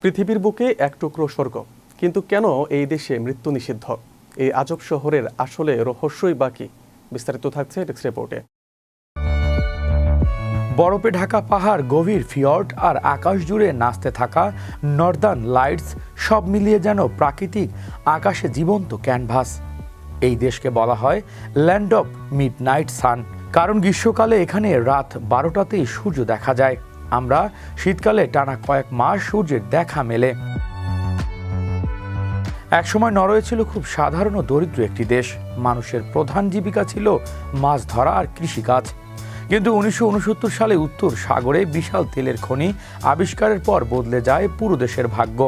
পৃথিবীর বুকে এক টুকরো স্বর্গ, কিন্তু কেন এই দেশে মৃত্যু নিষিদ্ধ? এই আজব শহরের আসলে রহস্যই বাকি। বিস্তারিত থাকছে ডেস্ক রিপোর্টে। বরফে ঢাকা পাহাড়, গভীর ফিয়র্ড আর আকাশ জুড়ে নাচতে থাকা নর্দার্ন লাইটস সব মিলিয়ে যেন প্রাকৃতিক আকাশে জীবন্ত ক্যানভাস। এই দেশকে বলা হয় ল্যান্ড অফ মিডনাইট সান, কারণ গ্রীষ্মকালে এখানে রাত 12টাতেই সূর্য দেখা যায়। আমরা শীতকালে টানা কয়েক মাস সূর্যের দেখা মেলে। একসময় নরওয়ে ছিল খুব সাধারণ ও দরিদ্র একটি দেশ। মানুষের প্রধান জীবিকা ছিল মাছ ধরা আর কৃষিকাজ। কিন্তু 1969 সালে উত্তর সাগরে বিশাল তেলের খনি আবিষ্কারের পর বদলে যায় পুরো দেশের ভাগ্য।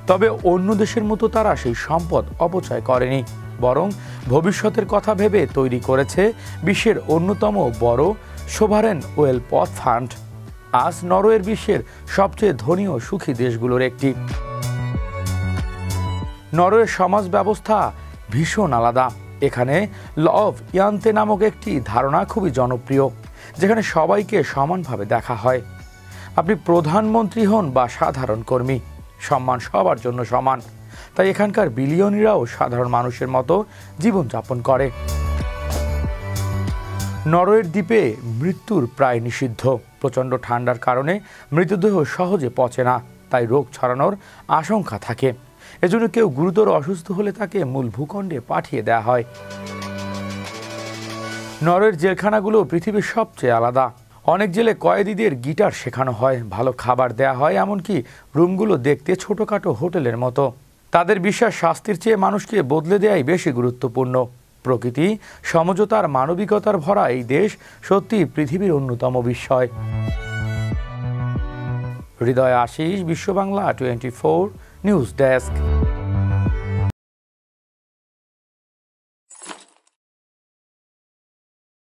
তবে অন্য দেশের মতো তারা সেই সম্পদ অপচয় করেনি, বরং ভবিষ্যতের কথা ভেবে তৈরি করেছে বিশ্বের অন্যতম বড় সোভারেন ওয়েলথ ফান্ড। আজ নরওয়ের বিশ্বের সবচেয়ে ধনী ও সুখী দেশগুলোর একটি। নরওয়ের সমাজ ব্যবস্থা ভীষণ আলাদা। এখানে ল অফ ইয়ান্তে নামক একটি ধারণা খুবই জনপ্রিয়, যেখানে সবাইকে সমানভাবে দেখা হয়। আপনি প্রধানমন্ত্রী হন বা সাধারণ কর্মী, সম্মান সবার জন্য সমান। তাই এখানকার বিলিয়নিরাও সাধারণ মানুষের মতো জীবনযাপন করে। নরওয়ের দ্বীপে মৃত্যুর প্রায় নিষিদ্ধ। প্রচণ্ড ঠান্ডার কারণে মৃতদেহ সহজে পচে না, তাই রোগ ছড়ানোর আশঙ্কা থাকে। এজন্য কেউ গুরুতর অসুস্থ হলে তাকে মূল ভূখণ্ডে পাঠিয়ে দেওয়া হয়। নরওয়ের জেলখানাগুলো পৃথিবীর সবচেয়ে আলাদা। অনেক জেলে কয়েদিদের গিটার শেখানো হয়, ভালো খাবার দেয়া হয়, এমনকি রুমগুলো দেখতে ছোটখাটো হোটেলের মতো। তাদের বিশ্বাস শাস্তির চেয়ে মানুষকে বদলে দেয়াই বেশি গুরুত্বপূর্ণ। প্রকৃতি, সমঝোতার মানবিকতার ভরা এই দেশ সত্যি পৃথিবীর অন্যতম বিস্ময়। হৃদয় আশিস, বিশ্ব বাংলা 24 নিউজ ডেস্ক।